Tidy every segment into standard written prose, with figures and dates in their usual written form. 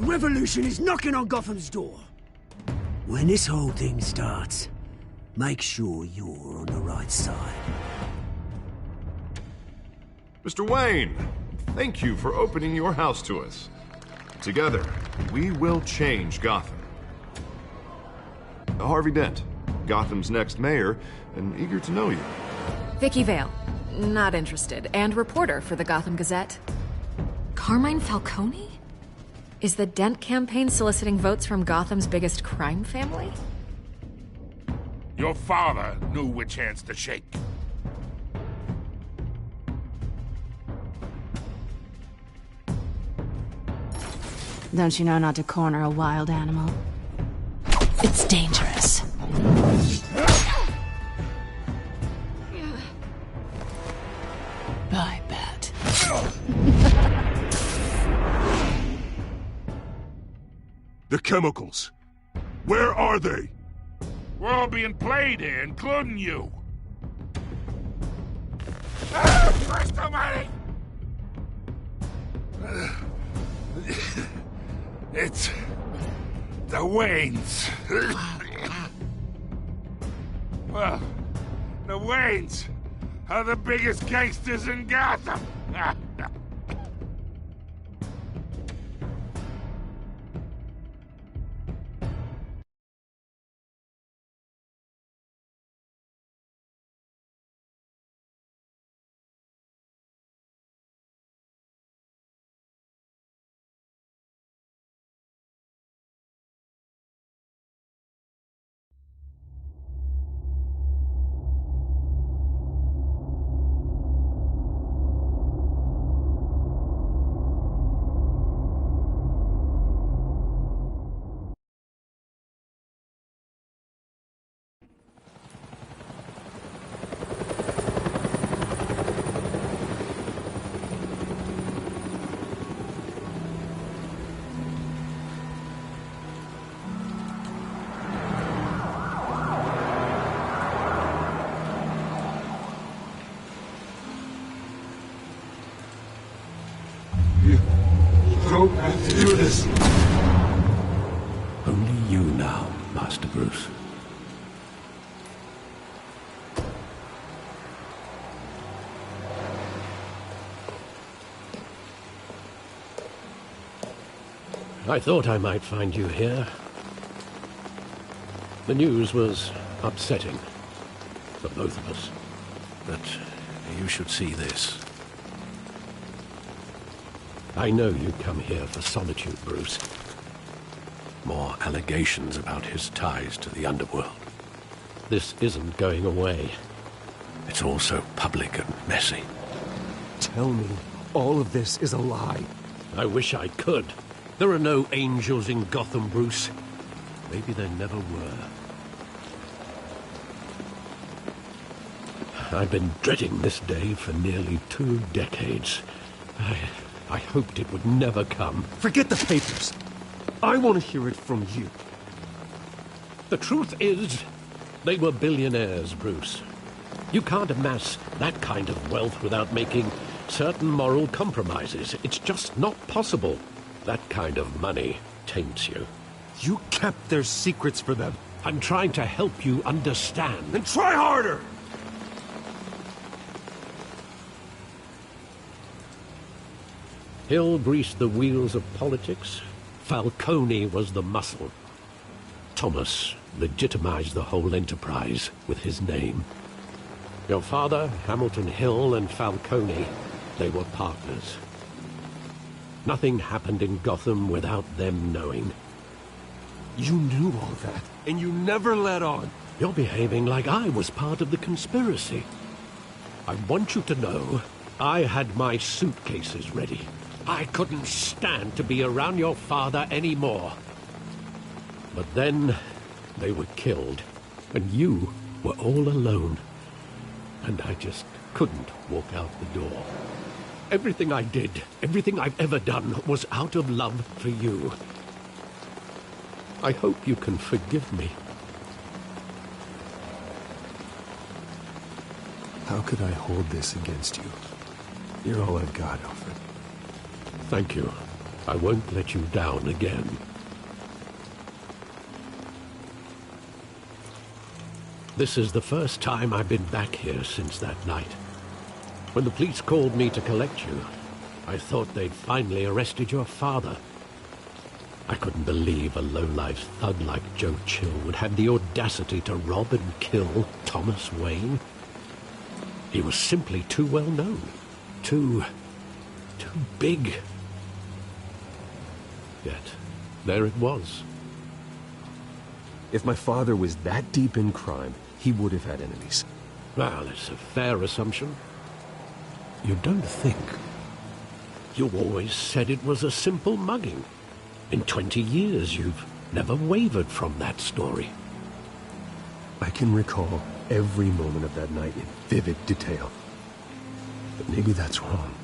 revolution is knocking on Gotham's door. When this whole thing starts, make sure you're on the right side. Mr. Wayne, thank you for opening your house to us. Together, we will change Gotham. Harvey Dent, Gotham's next mayor, and eager to know you. Vicky Vale, not interested, and reporter for the Gotham Gazette. Carmine Falcone? Is the Dent campaign soliciting votes from Gotham's biggest crime family? Your father knew which hands to shake. Don't you know not to corner a wild animal? It's dangerous. I bet. The chemicals. Where are they? We're all being played here, including you. Ah, Christ almighty! It's the Waynes. Well, the Waynes are the biggest gangsters in Gotham. Don't have to do this. Only you now, Master Bruce. I thought I might find you here. The news was upsetting for both of us. But you should see this. I know you come here for solitude, Bruce. More allegations about his ties to the underworld. This isn't going away. It's all so public and messy. Tell me, all of this is a lie. I wish I could. There are no angels in Gotham, Bruce. Maybe there never were. I've been dreading this day for nearly 2 decades. I hoped it would never come. Forget the papers. I want to hear it from you. The truth is, they were billionaires, Bruce. You can't amass that kind of wealth without making certain moral compromises. It's just not possible. That kind of money taints you. You kept their secrets for them. I'm trying to help you understand. Then try harder! Hill greased the wheels of politics. Falcone was the muscle. Thomas legitimized the whole enterprise with his name. Your father, Hamilton Hill, and Falcone, they were partners. Nothing happened in Gotham without them knowing. You knew all that, and you never let on. You're behaving like I was part of the conspiracy. I want you to know I had my suitcases ready. I couldn't stand to be around your father anymore. But then they were killed, and you were all alone. And I just couldn't walk out the door. Everything I did, everything I've ever done, was out of love for you. I hope you can forgive me. How could I hold this against you? You're all I've got, Alfred. Thank you. I won't let you down again. This is the first time I've been back here since that night. When the police called me to collect you, I thought they'd finally arrested your father. I couldn't believe a low-life thug like Joe Chill would have the audacity to rob and kill Thomas Wayne. He was simply too well known. Too big. Yet, there it was. If my father was that deep in crime, he would have had enemies. Well, it's a fair assumption. You don't think? You always said it was a simple mugging. In 20 years, you've never wavered from that story. I can recall every moment of that night in vivid detail. But maybe that's wrong.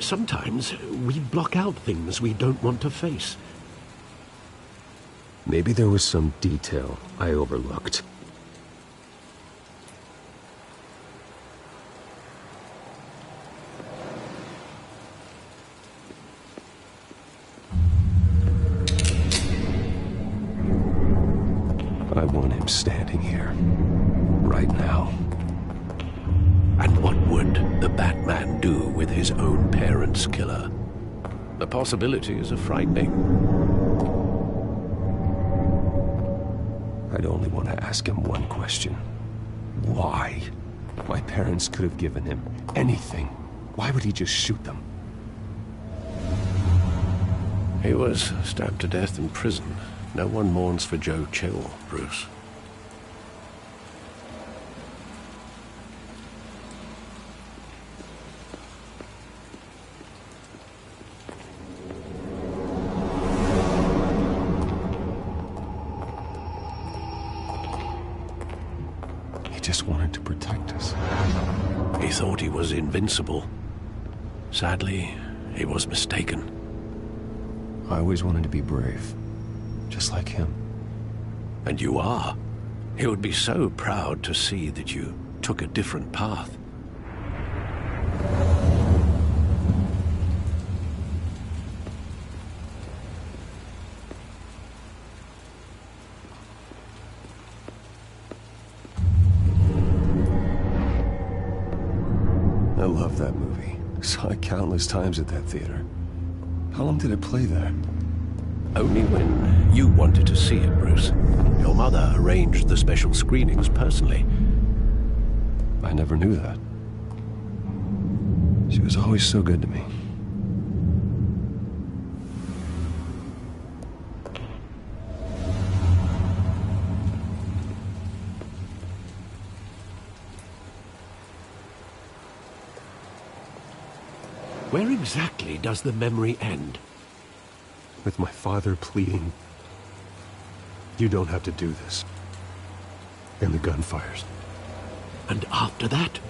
Sometimes we block out things we don't want to face. Maybe there was some detail I overlooked. I want him standing here, right now. And what would the Batman do with his own parents' killer? The possibilities are frightening. I'd only want to ask him one question. Why? My parents could have given him anything. Why would he just shoot them? He was stabbed to death in prison. No one mourns for Joe Chill, Bruce. He just wanted to protect us. He thought he was invincible. Sadly, he was mistaken. I always wanted to be brave. Just like him. And you are. He would be so proud to see that you took a different path. I love that movie. Saw it countless times at that theater. How long did it play there? Only when you wanted to see it, Bruce. Your mother arranged the special screenings personally. I never knew that. She was always so good to me. Where exactly does the memory end? With my father pleading, "You don't have to do this." And the gun fires. And after that?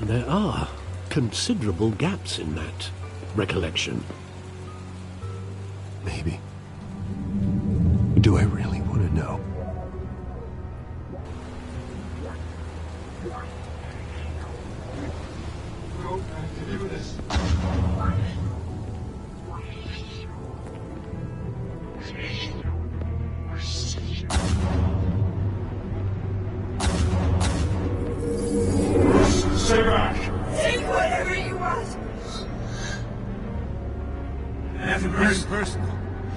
There are considerable gaps in that recollection. Maybe. Do I really want to know? Stay back! Take whatever you want! Nothing personal.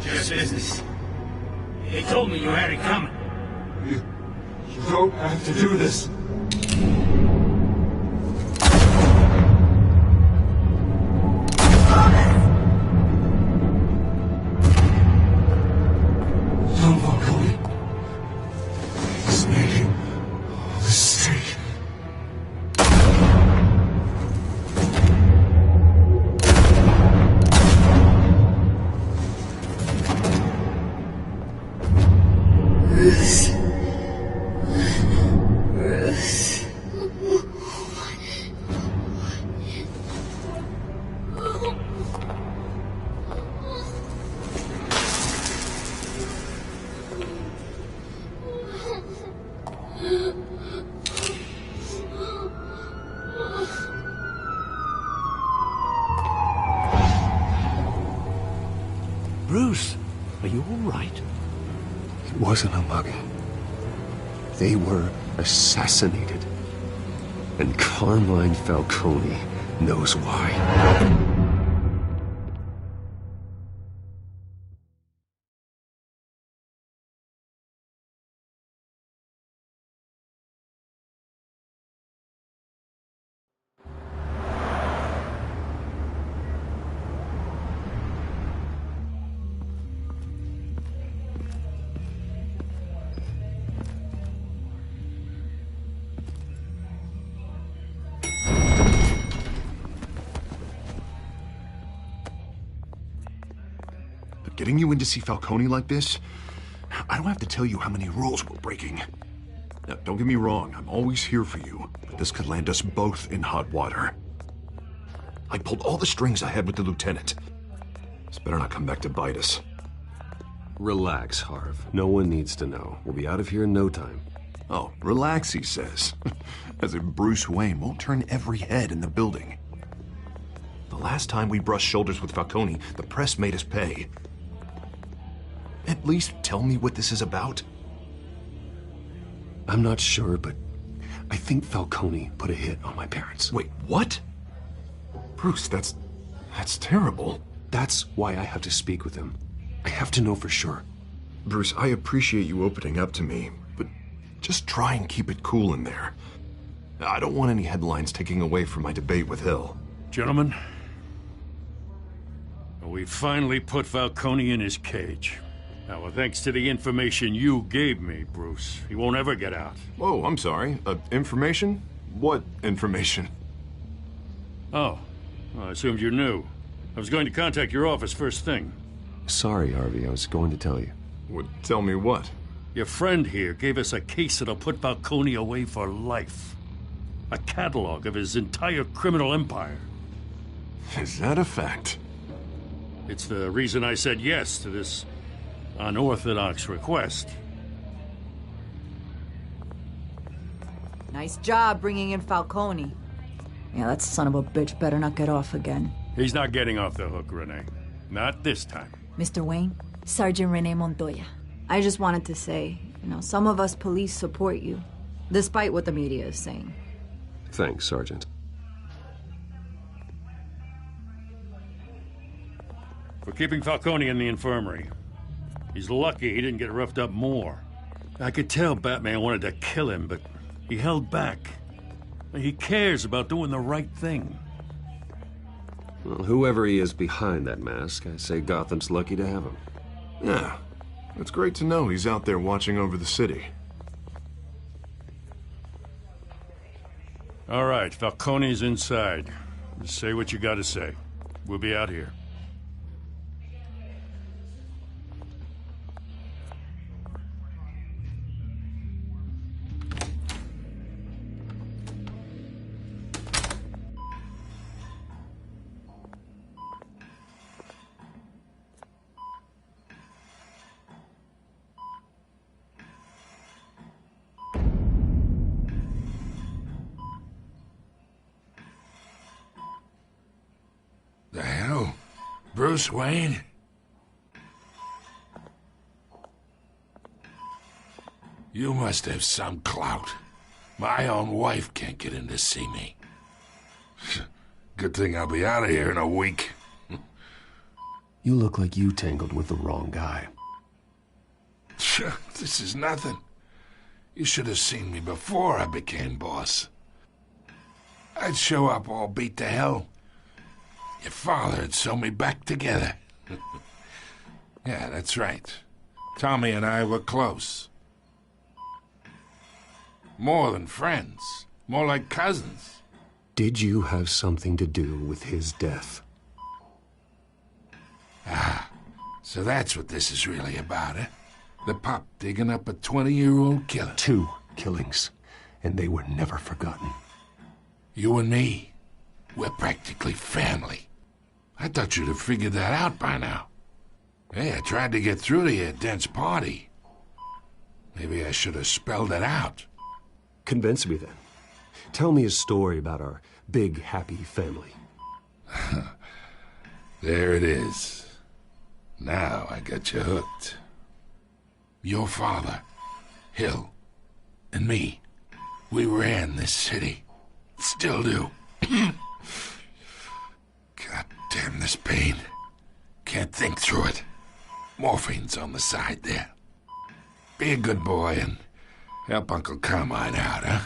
Just business. They told me you had it coming. You don't have to do this. Don't walk away. He's making a mistake. Bruce. Bruce, are you all right? It wasn't a mugging. They were assassinated. And Carmine Falcone knows why. Getting you in to see Falcone like this? I don't have to tell you how many rules we're breaking. Now, don't get me wrong, I'm always here for you, but this could land us both in hot water. I pulled all the strings I had with the lieutenant. This better not come back to bite us. Relax, Harv. No one needs to know. We'll be out of here in no time. Oh, relax, he says. As if Bruce Wayne won't turn every head in the building. The last time we brushed shoulders with Falcone, the press made us pay. At least tell me what this is about. I'm not sure, but I think Falcone put a hit on my parents. Wait, what? Bruce, that's terrible. That's why I have to speak with him. I have to know for sure. Bruce, I appreciate you opening up to me, but just try and keep it cool in there. I don't want any headlines taking away from my debate with Hill. Gentlemen, we finally put Falcone in his cage. Now, well, thanks to the information you gave me, Bruce, he won't ever get out. Oh, I'm sorry. Information? What information? Oh, well, I assumed you knew. I was going to contact your office first thing. Sorry, Harvey. I was going to tell you. Well, tell me what? Your friend here gave us a case that'll put Falcone away for life. A catalog of his entire criminal empire. Is that a fact? It's the reason I said yes to this unorthodox request. Nice job bringing in Falcone. Yeah, that son of a bitch better not get off again. He's not getting off the hook, Renee. Not this time. Mr. Wayne, Sergeant Renee Montoya. I just wanted to say, some of us police support you, despite what the media is saying. Thanks, Sergeant. We're keeping Falcone in the infirmary. He's lucky he didn't get roughed up more. I could tell Batman wanted to kill him, but he held back. He cares about doing the right thing. Well, whoever he is behind that mask, I say Gotham's lucky to have him. Yeah, it's great to know he's out there watching over the city. All right, Falcone's inside. Just say what you gotta say. We'll be out here. The hell? Bruce Wayne? You must have some clout. My own wife can't get in to see me. Good thing I'll be out of here in a week. You look like you tangled with the wrong guy. This is nothing. You should have seen me before I became boss. I'd show up all beat to hell. Your father had sewn me back together. Yeah, that's right. Tommy and I were close. More than friends. More like cousins. Did you have something to do with his death? Ah, so that's what this is really about, eh? The pup digging up a 20-year-old killer. 2 killings, and they were never forgotten. You and me, we're practically family. I thought you'd have figured that out by now. Hey, I tried to get through to your dense party. Maybe I should have spelled it out. Convince me then. Tell me a story about our big, happy family. There it is. Now I got you hooked. Your father, Hill, and me, we ran this city. Still do. God damn this pain. Can't think through it. Morphine's on the side there. Be a good boy and help Uncle Carmine out, huh?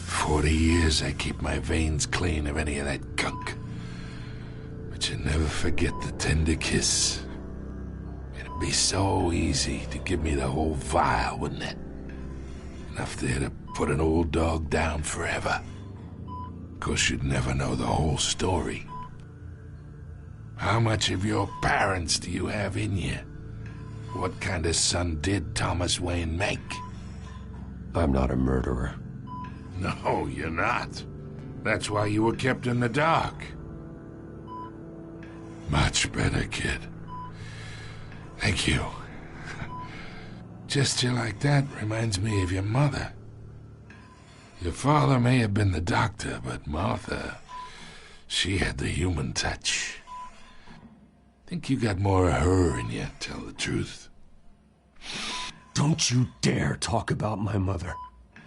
40 years I keep my veins clean of any of that gunk. But you never forget the tender kiss. It'd be so easy to give me the whole vial, wouldn't it? Enough there to put an old dog down forever. Of course, you'd never know the whole story. How much of your parents do you have in you? What kind of son did Thomas Wayne make? I'm not a murderer. No, you're not. That's why you were kept in the dark. Much better, kid. Thank you. Gesture like that reminds me of your mother. Your father may have been the doctor, but Martha, she had the human touch. Think you got more of her in you, tell the truth. Don't you dare talk about my mother.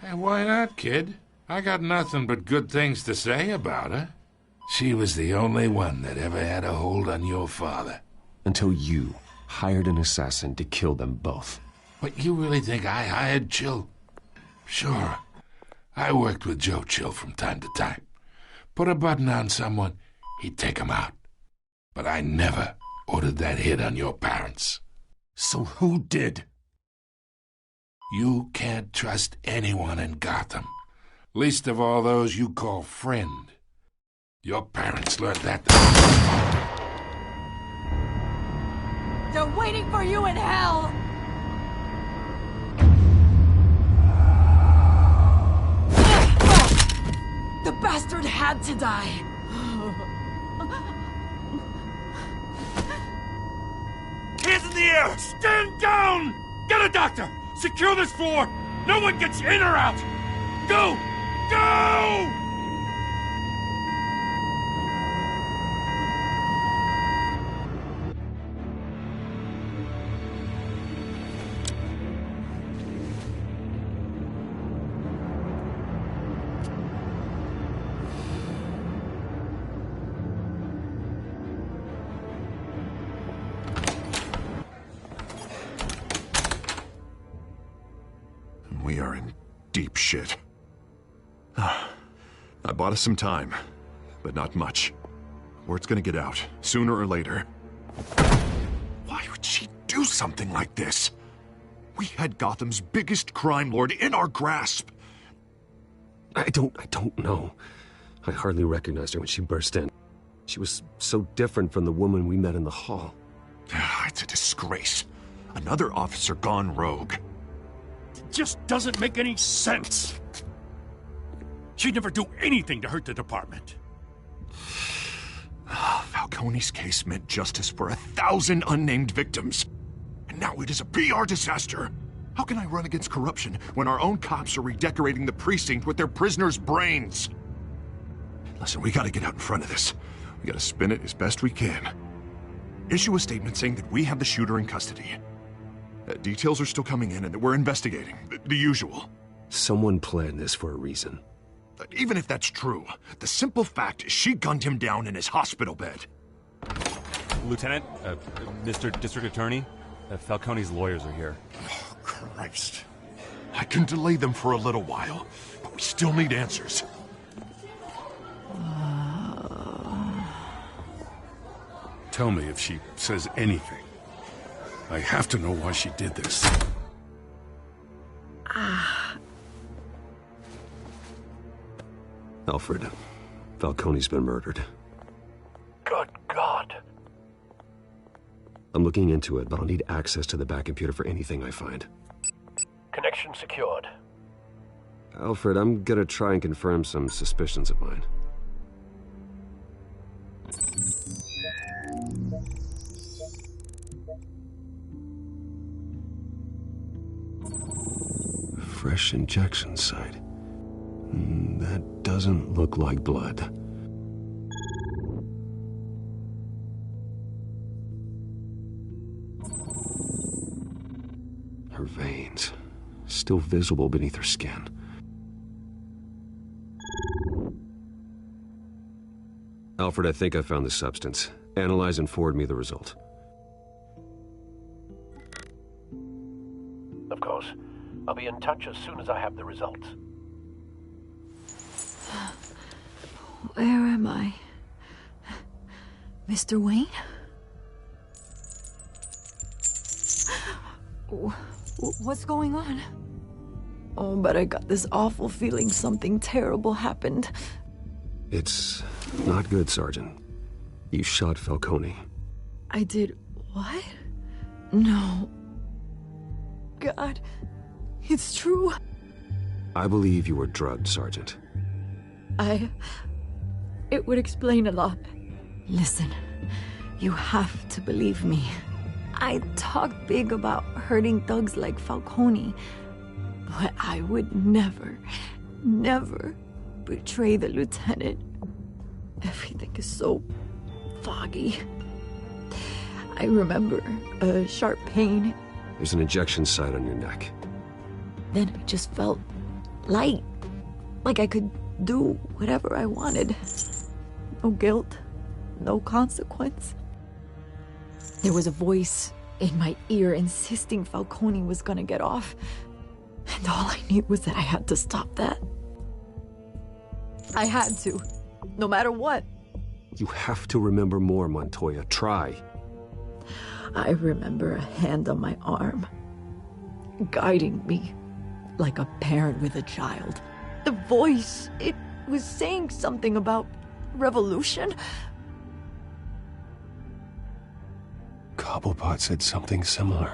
Hey, why not, kid? I got nothing but good things to say about her. She was the only one that ever had a hold on your father. Until you hired an assassin to kill them both. But you really think I hired Chill? Sure. I worked with Joe Chill from time to time. Put a button on someone, he'd take him out. But I never ordered that hit on your parents. So who did? You can't trust anyone in Gotham. Least of all those you call friend. Your parents learned that. They're waiting for you in hell! The bastard had to die! Hands in the air! Stand down! Get a doctor! Secure this floor! No one gets in or out! Go! Go! We are in deep shit. I bought us some time, but not much. Word's gonna get out, sooner or later. Why would she do something like this? We had Gotham's biggest crime lord in our grasp. I don't know. I hardly recognized her when she burst in. She was so different from the woman we met in the hall. It's a disgrace. Another officer gone rogue. It just doesn't make any sense. She'd never do anything to hurt the department. Falcone's case meant justice for 1,000 unnamed victims. And now it is a PR disaster. How can I run against corruption when our own cops are redecorating the precinct with their prisoners' brains? Listen, we gotta get out in front of this. We gotta spin it as best we can. Issue a statement saying that we have the shooter in custody. Details are still coming in and that we're investigating. The usual. Someone planned this for a reason. Even if that's true, the simple fact is she gunned him down in his hospital bed. Lieutenant, Mr. District Attorney, Falcone's lawyers are here. Oh, Christ. I can delay them for a little while, but we still need answers. Tell me if she says anything. I have to know why she did this. Alfred, Falcone's been murdered. Good God. I'm looking into it, but I'll need access to the back computer for anything I find. Connection secured. Alfred, I'm gonna try and confirm some suspicions of mine. Fresh injection site. That doesn't look like blood. Her veins, still visible beneath her skin. Alfred, I think I found the substance. Analyze and forward me the result. Of course. I'll be in touch as soon as I have the results. Where am I? Mr. Wayne? What's going on? Oh, but I got this awful feeling something terrible happened. It's not good, Sergeant. You shot Falcone. I did what? No. God, it's true. I believe you were drugged, Sergeant. It would explain a lot. Listen, you have to believe me. I talk big about hurting thugs like Falcone, but I would never, never betray the lieutenant. Everything is so foggy. I remember a sharp pain. There's an injection site on your neck. Then I just felt light, like I could do whatever I wanted. No guilt, no consequence. There was a voice in my ear insisting Falcone was gonna get off. And all I knew was that I had to stop that. I had to, no matter what. You have to remember more, Montoya. Try. I remember a hand on my arm, guiding me like a parent with a child. The voice, it was saying something about revolution. Cobblepot said something similar.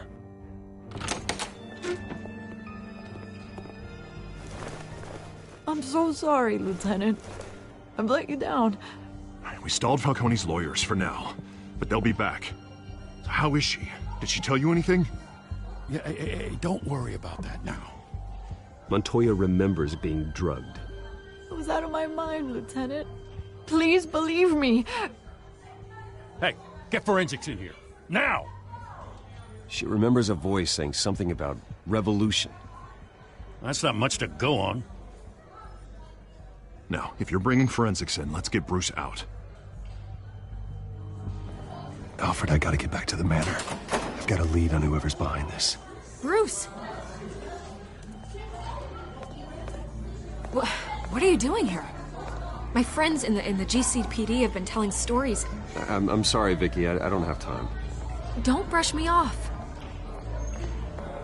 I'm so sorry, Lieutenant. I've let you down. We stalled Falcone's lawyers for now, but they'll be back. So how is she? Did she tell you anything? Yeah, hey, don't worry about that now. Montoya remembers being drugged. I was out of my mind, Lieutenant. Please believe me. Hey, get forensics in here. Now! She remembers a voice saying something about revolution. That's not much to go on. Now, if you're bringing forensics in, let's get Bruce out. Alfred, I gotta get back to the manor. I've got a lead on whoever's behind this. Bruce! What are you doing here? My friends in the GCPD have been telling stories. I'm sorry, Vicky. I don't have time. Don't brush me off.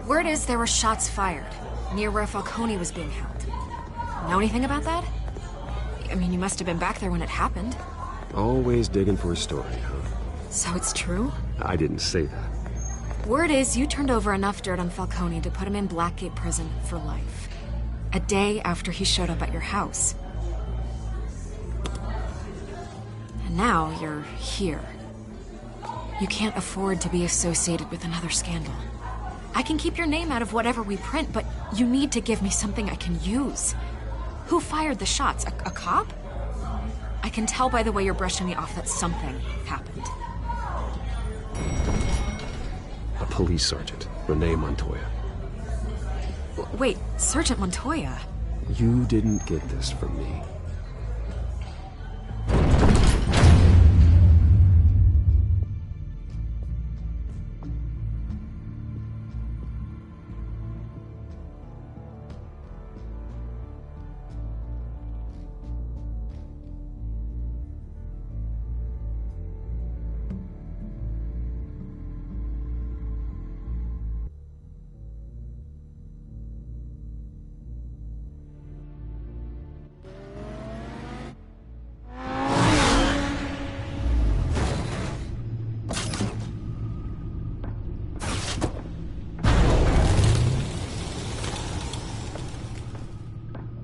Word is there were shots fired near where Falcone was being held. Know anything about that? I mean, you must have been back there when it happened. Always digging for a story, huh? So it's true? I didn't say that. Word is you turned over enough dirt on Falcone to put him in Blackgate Prison for life. A day after he showed up at your house. And now you're here. You can't afford to be associated with another scandal. I can keep your name out of whatever we print, but you need to give me something I can use. Who fired the shots? A cop? I can tell by the way you're brushing me off that something happened. A police sergeant, Renee Montoya. Wait, Sergeant Montoya? You didn't get this from me.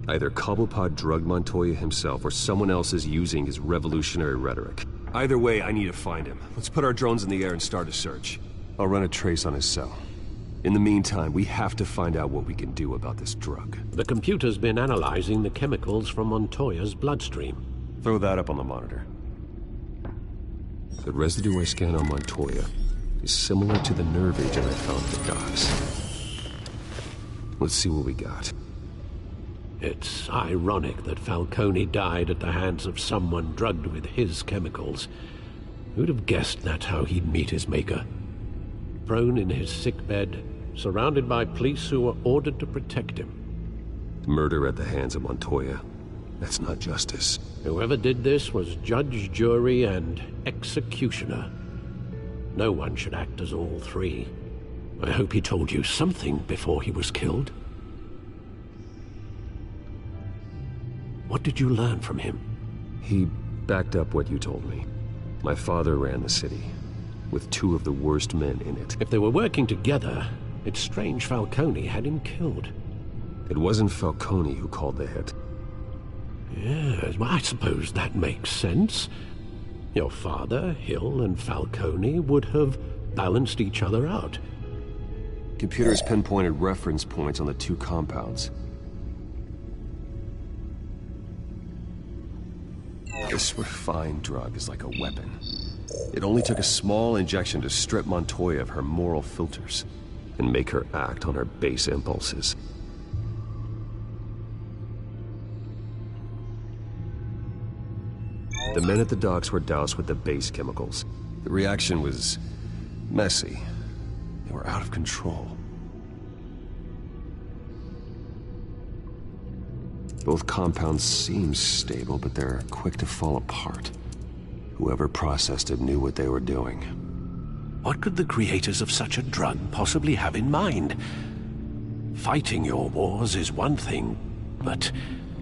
Either Cobblepot drugged Montoya himself, or someone else is using his revolutionary rhetoric. Either way, I need to find him. Let's put our drones in the air and start a search. I'll run a trace on his cell. In the meantime, we have to find out what we can do about this drug. The computer's been analyzing the chemicals from Montoya's bloodstream. Throw that up on the monitor. The residue I scan on Montoya is similar to the nerve agent I found at the docks. Let's see what we got. It's ironic that Falcone died at the hands of someone drugged with his chemicals. Who'd have guessed that's how he'd meet his maker? Prone in his sickbed, surrounded by police who were ordered to protect him. Murder at the hands of Montoya. That's not justice. Whoever did this was judge, jury, and executioner. No one should act as all three. I hope he told you something before he was killed. What did you learn from him? He backed up what you told me. My father ran the city, with two of the worst men in it. If they were working together, it's strange Falcone had him killed. It wasn't Falcone who called the hit. Yes, well, I suppose that makes sense. Your father, Hill, and Falcone would have balanced each other out. Computers pinpointed reference points on the two compounds. This refined drug is like a weapon. It only took a small injection to strip Montoya of her moral filters and make her act on her base impulses. The men at the docks were doused with the base chemicals. The reaction was messy. They were out of control. Both compounds seem stable, but they're quick to fall apart. Whoever processed it knew what they were doing. What could the creators of such a drug possibly have in mind? Fighting your wars is one thing, but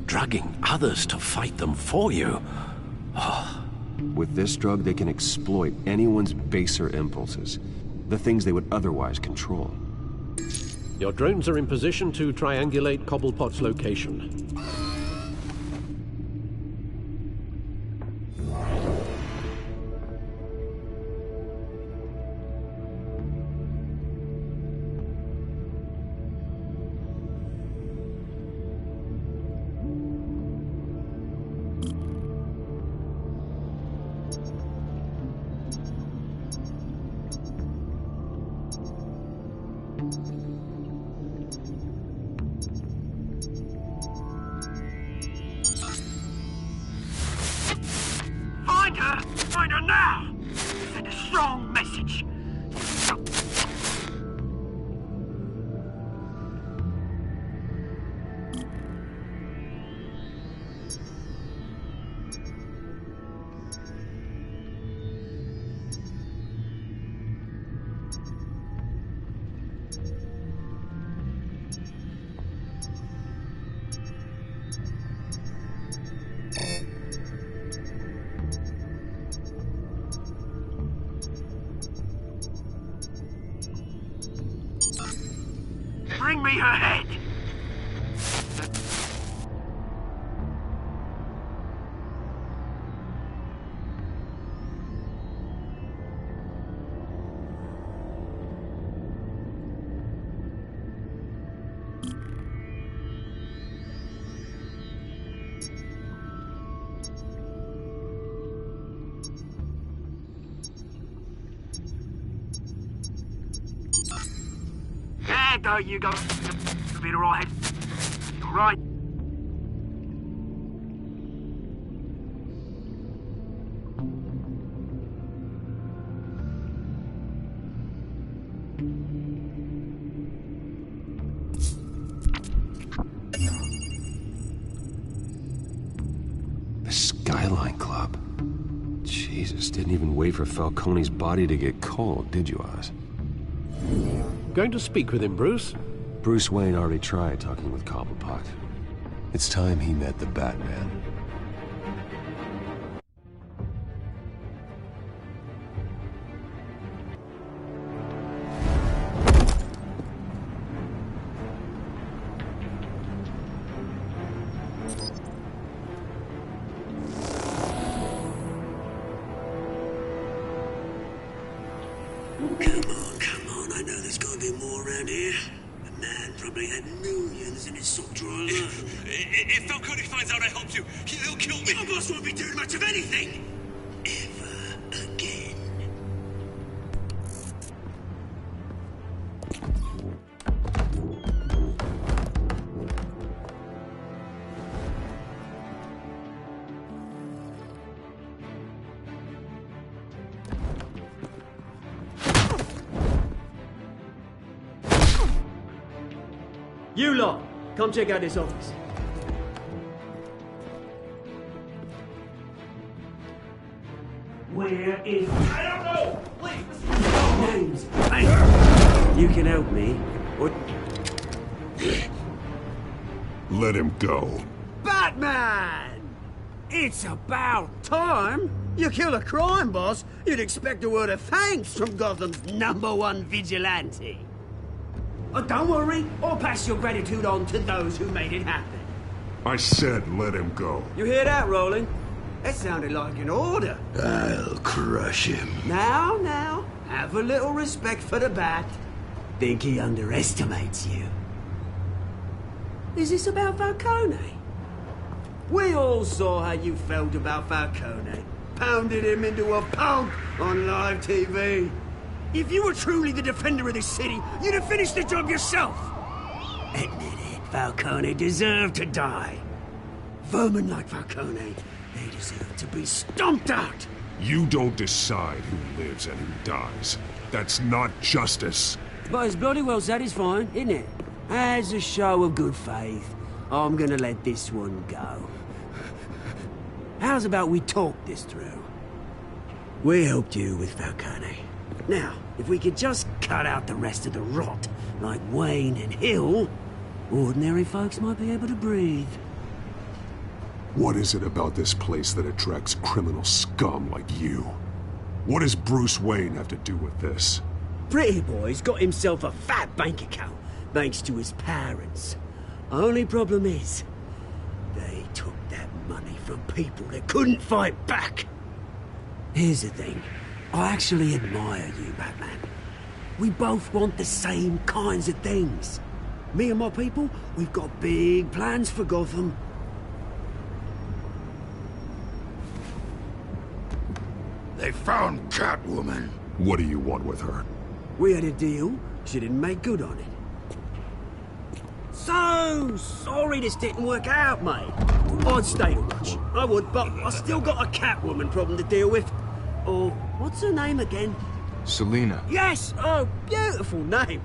drugging others to fight them for you... Oh. With this drug, they can exploit anyone's baser impulses, the things they would otherwise control. Your drones are in position to triangulate Cobblepot's location. Find her now! Send a strong message. Bring me her head! There you go. You'll be alright. Alright. The Skyline Club. Jesus, didn't even wait for Falcone's body to get cold, did you, Oz? Going to speak with him, Bruce? Bruce Wayne already tried talking with Cobblepot. It's time he met the Batman. there's gonna be more around here. The man probably had millions in his sock drawer alone. If Falcone finds out I helped you, he'll kill me. Your boss won't be doing much of anything. Ever again. You lot, come check out this office. Where is... I don't know! Please! Names. Hey, you can help me, or... Let him go. Batman! It's about time. You kill a crime boss, you'd expect a word of thanks from Gotham's #1 vigilante. Oh, don't worry, I'll pass your gratitude on to those who made it happen. I said let him go. You hear that, Roland? That sounded like an order. I'll crush him. Now, have a little respect for the Bat. Think he underestimates you. Is this about Falcone? We all saw how you felt about Falcone. Pounded him into a pulp on live TV. If you were truly the defender of this city, you'd have finished the job yourself. Admit it, Falcone deserved to die. Vermin like Falcone, they deserve to be stomped out. You don't decide who lives and who dies. That's not justice. But it's bloody well satisfying, isn't it? As a show of good faith, I'm gonna let this one go. How's about we talk this through? We helped you with Falcone. Now, if we could just cut out the rest of the rot, like Wayne and Hill, ordinary folks might be able to breathe. What is it about this place that attracts criminal scum like you? What does Bruce Wayne have to do with this? Pretty Boy's got himself a fat bank account, thanks to his parents. Only problem is, they took that money from people that couldn't fight back. Here's the thing. I actually admire you, Batman. We both want the same kinds of things. Me and my people, we've got big plans for Gotham. They found Catwoman. What do you want with her? We had a deal. She didn't make good on it. So sorry this didn't work out, mate. I'd stay to watch. I would, but I still got a Catwoman problem to deal with. Or, what's her name again? Selina. Yes! Oh, beautiful name.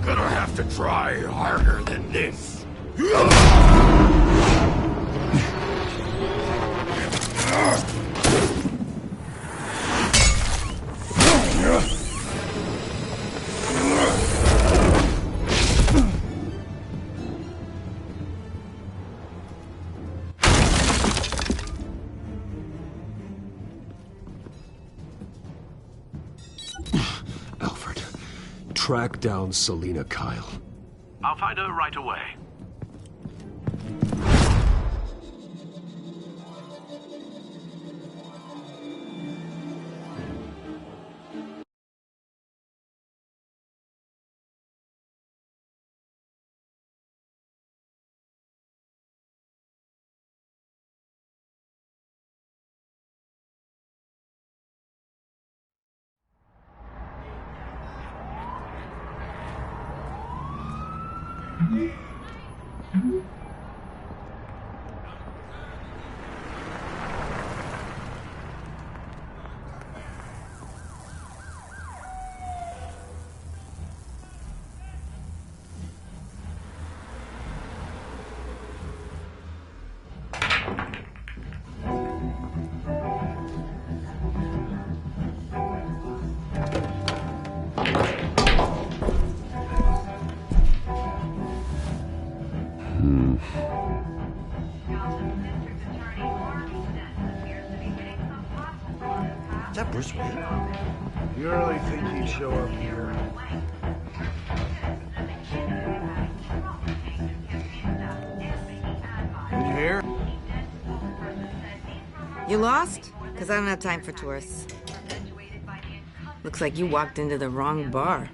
Gonna have to try harder than this. Alfred, track down Selina Kyle. I'll find her right away. Is that Bruce Wayne? You really think he'd show up here? Did you hear? You lost? Because I don't have time for tourists. Looks like you walked into the wrong bar.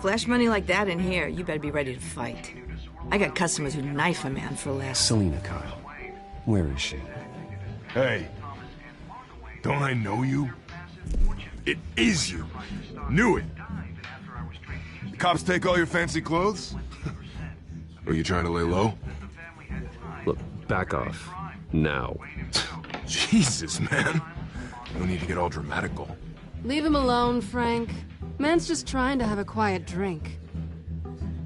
Flash money like that in here, you better be ready to fight. I got customers who knife a man for less. Selina Kyle. Where is she? Hey. Don't I know you? It is you. Knew it. The cops take all your fancy clothes? Are you trying to lay low? Look, back off. Now. Jesus, man. No need to get all dramatical. Leave him alone, Frank. Man's just trying to have a quiet drink.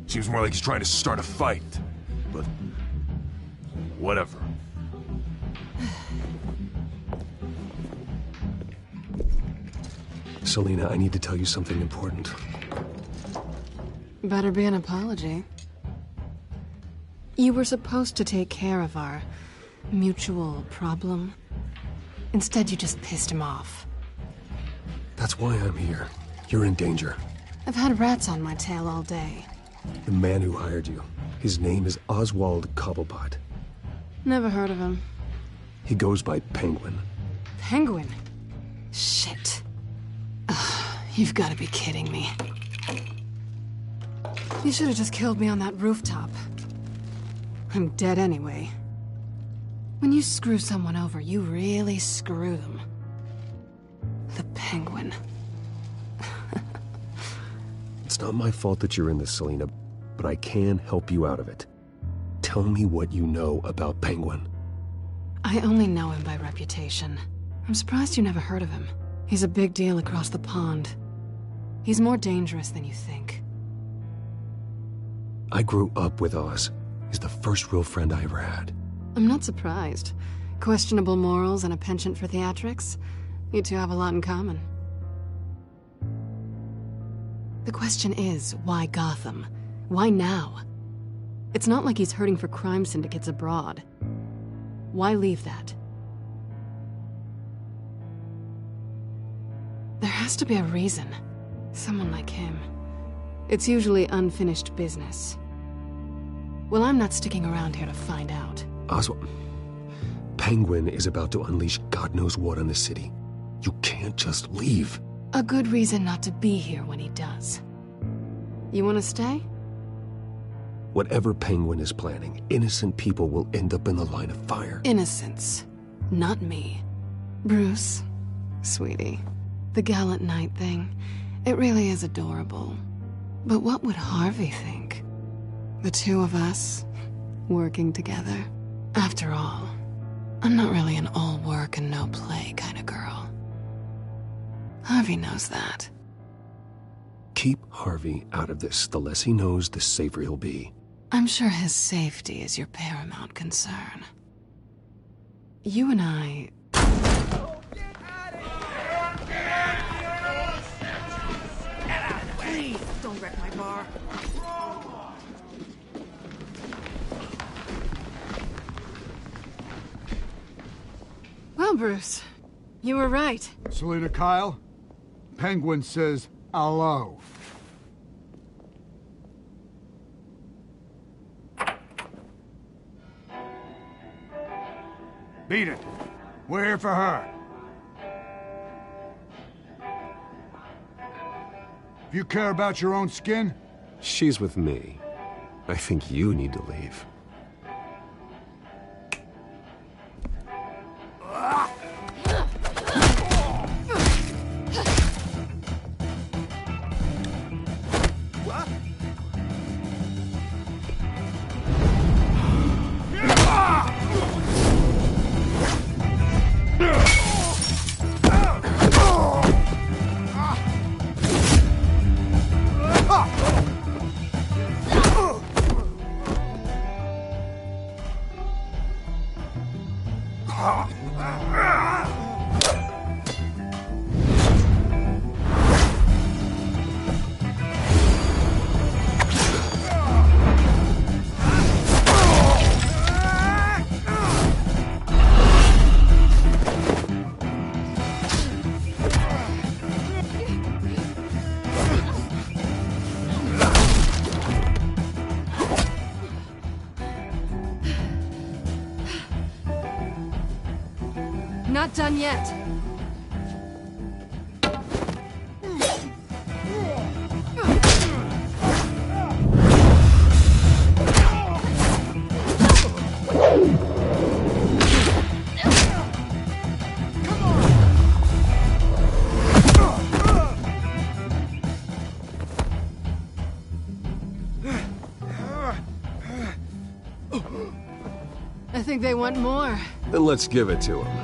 Seems more like he's trying to start a fight. But... whatever. Selina, I need to tell you something important. Better be an apology. You were supposed to take care of our mutual problem. Instead, you just pissed him off. That's why I'm here. You're in danger. I've had rats on my tail all day. The man who hired you. His name is Oswald Cobblepot. Never heard of him. He goes by Penguin. Penguin? Shit. Ugh, you've got to be kidding me. You should have just killed me on that rooftop. I'm dead anyway. When you screw someone over, you really screw them. The Penguin. It's not my fault that you're in this, Selina, but I can help you out of it. Tell me what you know about Penguin. I only know him by reputation. I'm surprised you never heard of him. He's a big deal across the pond. He's more dangerous than you think. I grew up with Oz. He's the first real friend I ever had. I'm not surprised. Questionable morals and a penchant for theatrics. You two have a lot in common. The question is, why Gotham? Why now? It's not like he's hurting for crime syndicates abroad. Why leave that? There has to be a reason. Someone like him. It's usually unfinished business. Well, I'm not sticking around here to find out. Oswald, Penguin is about to unleash God knows what on the city. You can't just leave. A good reason not to be here when he does. You want to stay? Whatever Penguin is planning, innocent people will end up in the line of fire. Innocence. Not me. Bruce, sweetie, the gallant knight thing, it really is adorable. But what would Harvey think? The two of us, working together. After all, I'm not really an all work and no play kind of girl. Harvey knows that. Keep Harvey out of this. The less he knows, the safer he'll be. I'm sure his safety is your paramount concern. You and I... Please, don't wreck my bar. Well, Bruce, you were right. Selina Kyle, Penguin says hello. Beat it. We're here for her. If you care about your own skin... She's with me. I think you need to leave. not done yet. I think they want more. Then let's give it to them.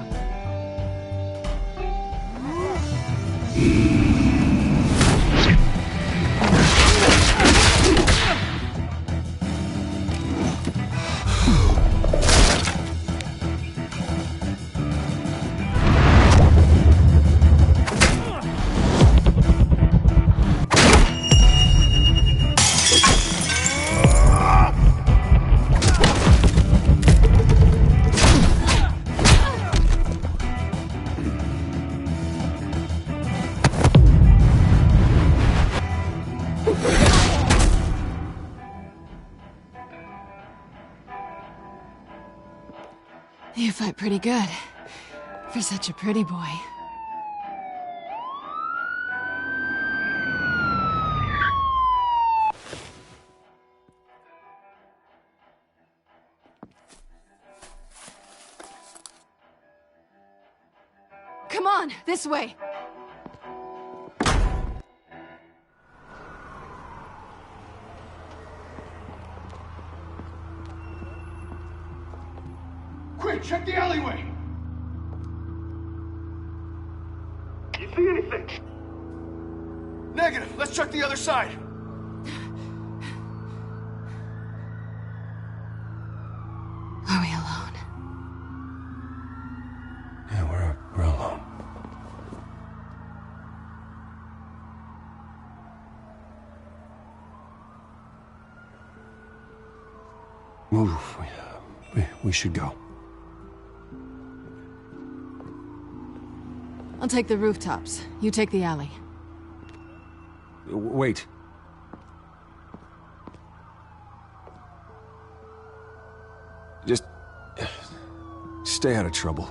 You fight pretty good. For such a pretty boy. Come on, this way. Quick, check the alleyway! You see anything? Negative. Let's check the other side. Are we alone? Yeah, we're alone. Move. We should go. I'll take the rooftops. You take the alley. Wait. Just stay out of trouble.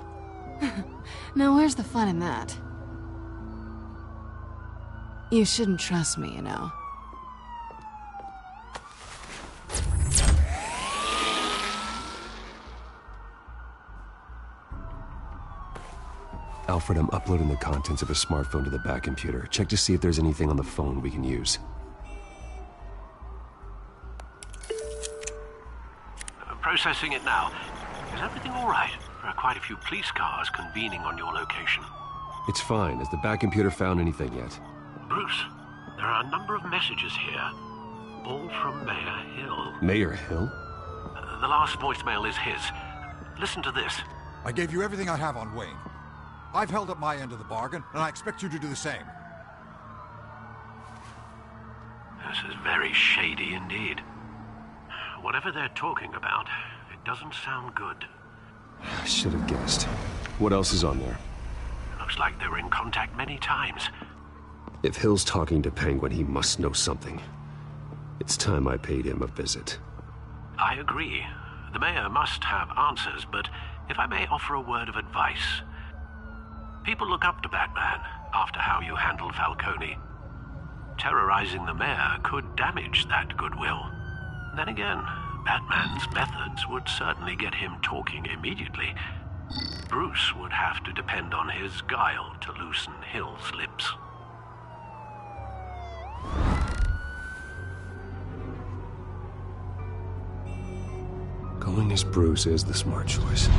Now where's the fun in that? You shouldn't trust me, you know. Alfred, I'm uploading the contents of a smartphone to the back computer. Check to see if there's anything on the phone we can use. Processing it now. Is everything all right? There are quite a few police cars convening on your location. It's fine. Has the back computer found anything yet? Bruce, there are a number of messages here. All from Mayor Hill. Mayor Hill? The last voicemail is his. Listen to this. I gave you everything I have on Wayne. I've held up my end of the bargain, and I expect you to do the same. This is very shady indeed. Whatever they're talking about, it doesn't sound good. I should have guessed. What else is on there? Looks like they were in contact many times. If Hill's talking to Penguin, he must know something. It's time I paid him a visit. I agree. The mayor must have answers, but if I may offer a word of advice. People look up to Batman after how you handled Falcone. Terrorizing the mayor could damage that goodwill. Then again, Batman's methods would certainly get him talking immediately. Bruce would have to depend on his guile to loosen Hill's lips. Going as Bruce is the smart choice.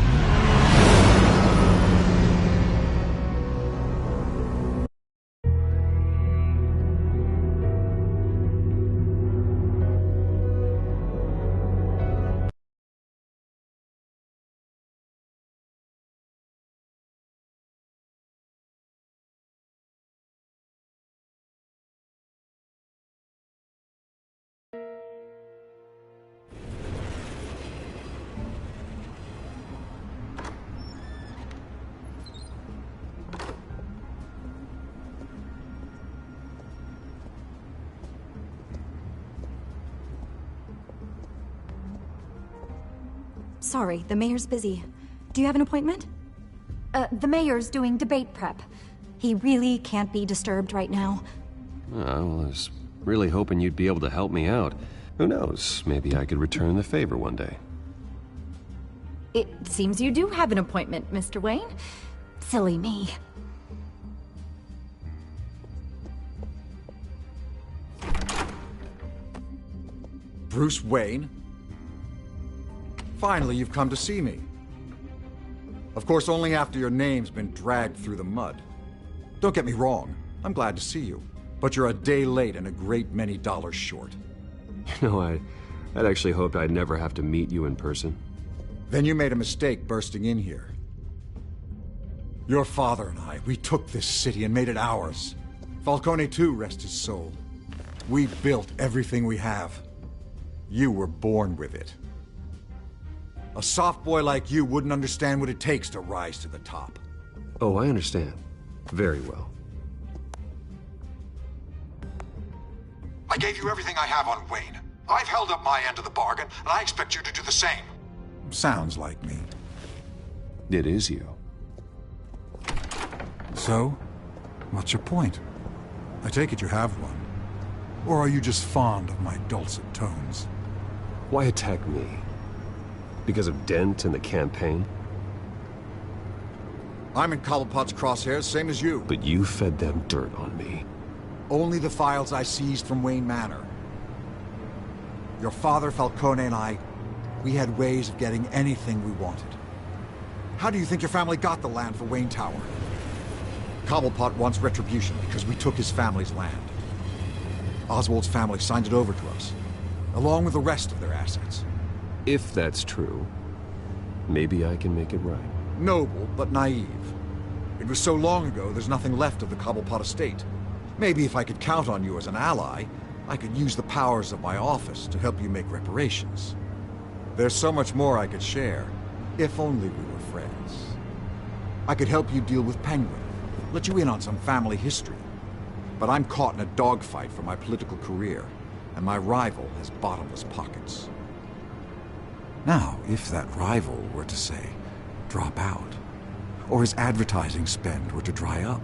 Sorry, the mayor's busy. Do you have an appointment? The mayor's doing debate prep. He really can't be disturbed right now. I was really hoping you'd be able to help me out. Who knows, maybe I could return the favor one day. It seems you do have an appointment, Mr. Wayne. Silly me. Bruce Wayne? Finally, you've come to see me. Of course, only after your name's been dragged through the mud. Don't get me wrong, I'm glad to see you. But you're a day late and a great many dollars short. You know, I'd actually hoped I'd never have to meet you in person. Then you made a mistake bursting in here. Your father and I, we took this city and made it ours. Falcone too, rest his soul. We built everything we have. You were born with it. A soft boy like you wouldn't understand what it takes to rise to the top. Oh, I understand. Very well. I gave you everything I have on Wayne. I've held up my end of the bargain, and I expect you to do the same. Sounds like me. It is you. So, what's your point? I take it you have one. Or are you just fond of my dulcet tones? Why attack me? Because of Dent and the campaign? I'm in Cobblepot's crosshairs, same as you. But you fed them dirt on me. Only the files I seized from Wayne Manor. Your father, Falcone, and I, we had ways of getting anything we wanted. How do you think your family got the land for Wayne Tower? Cobblepot wants retribution because we took his family's land. Oswald's family signed it over to us, along with the rest of their assets. If that's true, maybe I can make it right. Noble, but naive. It was so long ago, there's nothing left of the Cobblepot estate. Maybe if I could count on you as an ally, I could use the powers of my office to help you make reparations. There's so much more I could share, if only we were friends. I could help you deal with Penguin, let you in on some family history. But I'm caught in a dogfight for my political career, and my rival has bottomless pockets. Now, if that rival were to say, drop out, or his advertising spend were to dry up,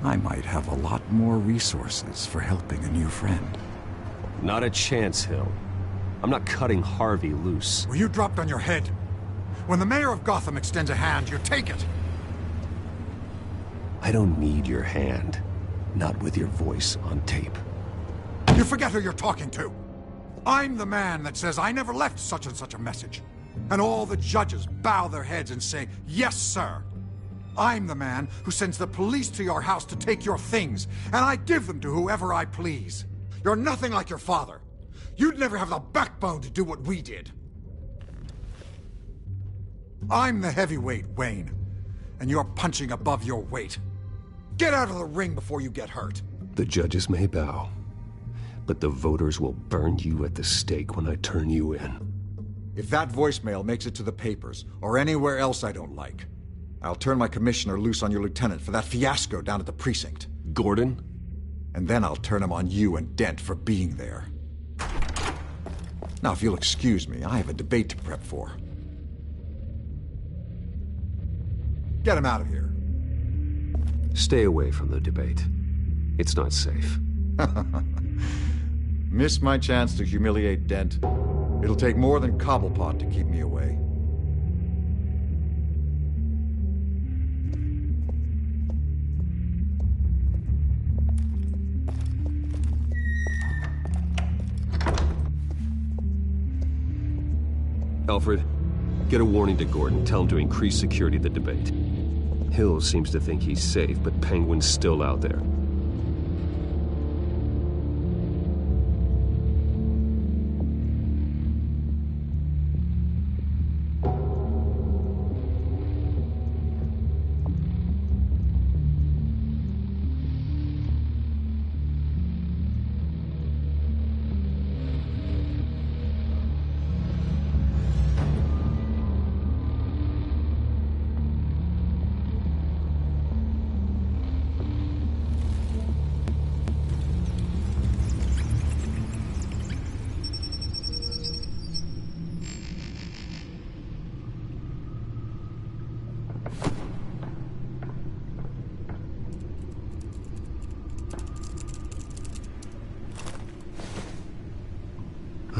I might have a lot more resources for helping a new friend. Not a chance, Hill. I'm not cutting Harvey loose. Were you dropped on your head? When the mayor of Gotham extends a hand, you take it! I don't need your hand. Not with your voice on tape. You forget who you're talking to! I'm the man that says I never left such and such a message. And all the judges bow their heads and say, yes, sir. I'm the man who sends the police to your house to take your things, and I give them to whoever I please. You're nothing like your father. You'd never have the backbone to do what we did. I'm the heavyweight, Wayne, and you're punching above your weight. Get out of the ring before you get hurt. The judges may bow, but the voters will burn you at the stake when I turn you in. If that voicemail makes it to the papers, or anywhere else I don't like, I'll turn my commissioner loose on your lieutenant for that fiasco down at the precinct. Gordon? And then I'll turn him on you and Dent for being there. Now, if you'll excuse me, I have a debate to prep for. Get him out of here. Stay away from the debate. It's not safe. Miss my chance to humiliate Dent. It'll take more than Cobblepot to keep me away. Alfred, get a warning to Gordon. Tell him to increase security at the debate. Hill seems to think he's safe, but Penguin's still out there.